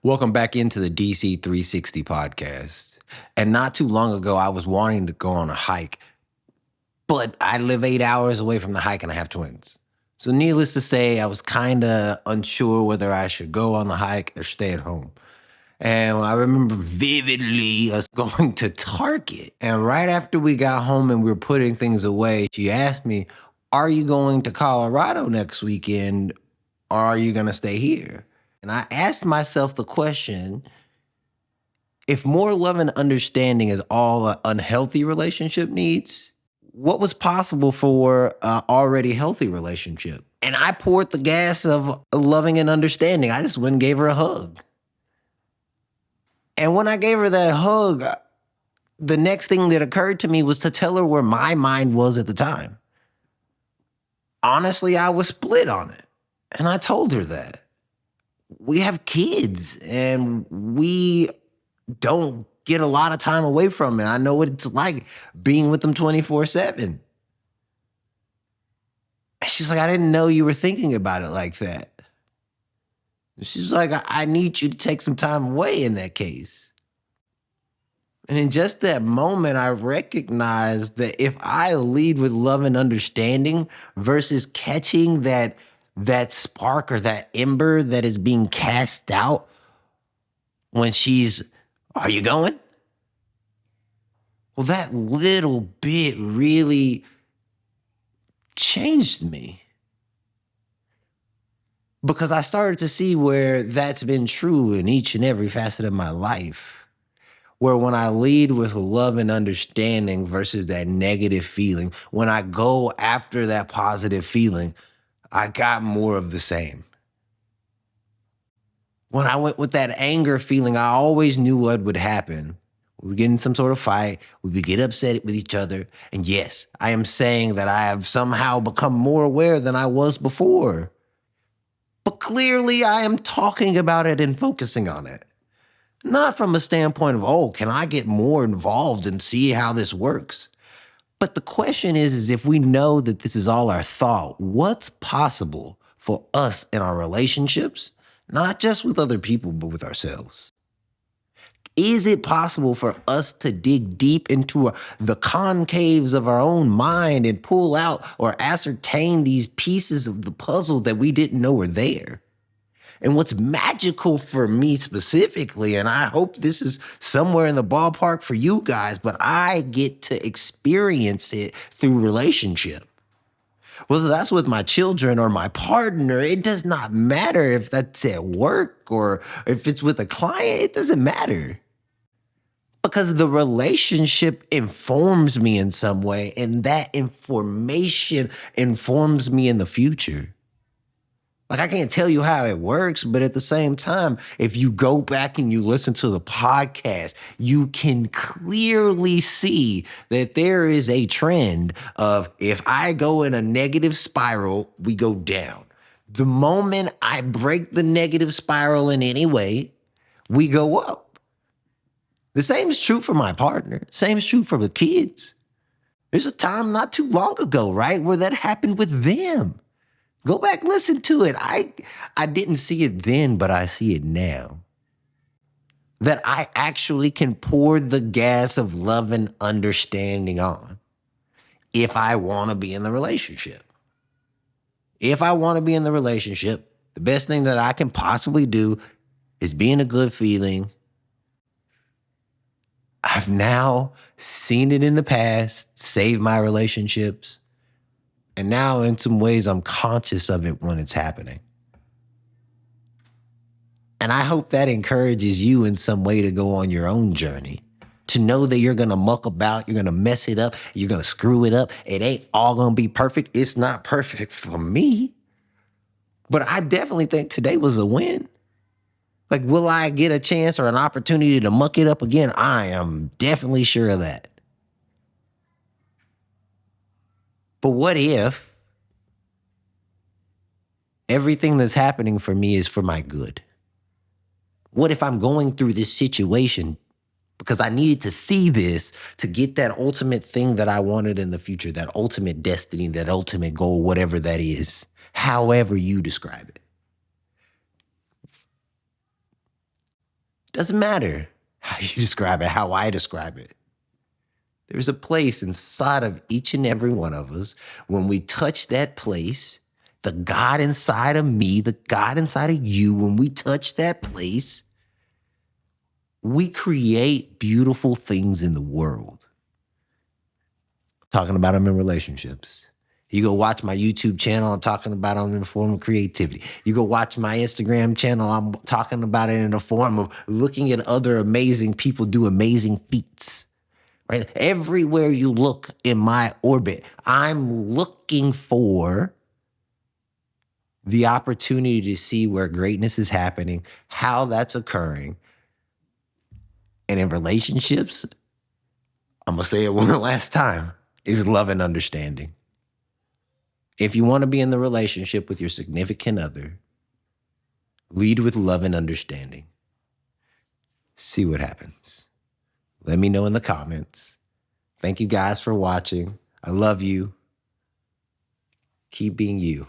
Welcome back into the DC 360 podcast. And not too long ago, I was wanting to go on a hike, but I live 8 hours away from the hike and I have twins. So, needless to say, I was kind of unsure whether I should go on the hike or stay at home. And I remember vividly us going to Target. And right after we got home and we were putting things away, she asked me, "Are you going to Colorado next weekend or are you going to stay here?" And I asked myself the question, if more love and understanding is all an unhealthy relationship needs, what was possible for an already healthy relationship? And I poured the gas of loving and understanding. I just went and gave her a hug. And when I gave her that hug, the next thing that occurred to me was to tell her where my mind was at the time. Honestly, I was split on it. And I told her that. We have kids and we don't get a lot of time away from it. I know what it's like being with them 24/7. She's like, "I didn't know you were thinking about it like that." She's like, I need you to take some time away in that case." And in just that moment, I recognized that if I lead with love and understanding versus catching that spark or that ember that is being cast out when she's, "Are you going?" Well, that little bit really changed me because I started to see where that's been true in each and every facet of my life. Where when I lead with love and understanding versus that negative feeling, when I go after that positive feeling, I got more of the same. When I went with that anger feeling, I always knew what would happen. We would get in some sort of fight, we would get upset with each other. And yes, I am saying that I have somehow become more aware than I was before. But clearly, I am talking about it and focusing on it. Not from a standpoint of, oh, can I get more involved and see how this works? But the question is if we know that this is all our thought, what's possible for us in our relationships, not just with other people, but with ourselves? Is it possible for us to dig deep into the concaves of our own mind and pull out or ascertain these pieces of the puzzle that we didn't know were there? And what's magical for me specifically, and I hope this is somewhere in the ballpark for you guys, but I get to experience it through relationship. Whether that's with my children or my partner, it does not matter if that's at work or if it's with a client, it doesn't matter. Because the relationship informs me in some way, and that information informs me in the future. Like, I can't tell you how it works, but at the same time, if you go back and you listen to the podcast, you can clearly see that there is a trend of if I go in a negative spiral, we go down. The moment I break the negative spiral in any way, we go up. The same is true for my partner. Same is true for the kids. There's a time not too long ago, right, where that happened with them. Go back, listen to it. I didn't see it then, but I see it now. That I actually can pour the gas of love and understanding on if I want to be in the relationship. If I want to be in the relationship, the best thing that I can possibly do is be in a good feeling. I've now seen it in the past, save my relationships. And now, in some ways, I'm conscious of it when it's happening. And I hope that encourages you in some way to go on your own journey. To know that you're going to muck about, you're going to mess it up, you're going to screw it up. It ain't all going to be perfect. It's not perfect for me. But I definitely think today was a win. Like, will I get a chance or an opportunity to muck it up again? I am definitely sure of that. But what if everything that's happening for me is for my good? What if I'm going through this situation because I needed to see this to get that ultimate thing that I wanted in the future, that ultimate destiny, that ultimate goal, whatever that is, however you describe it? Doesn't matter how you describe it, how I describe it. There's a place inside of each and every one of us. When we touch that place, the God inside of me, the God inside of you, when we touch that place, we create beautiful things in the world. Talking about them in relationships. You go watch my YouTube channel, I'm talking about them in the form of creativity. You go watch my Instagram channel, I'm talking about it in the form of looking at other amazing people do amazing feats. Right? Everywhere you look in my orbit, I'm looking for the opportunity to see where greatness is happening, how that's occurring. And in relationships, I'm going to say it one last time, is love and understanding. If you want to be in the relationship with your significant other, lead with love and understanding. See what happens. Let me know in the comments. Thank you guys for watching. I love you. Keep being you.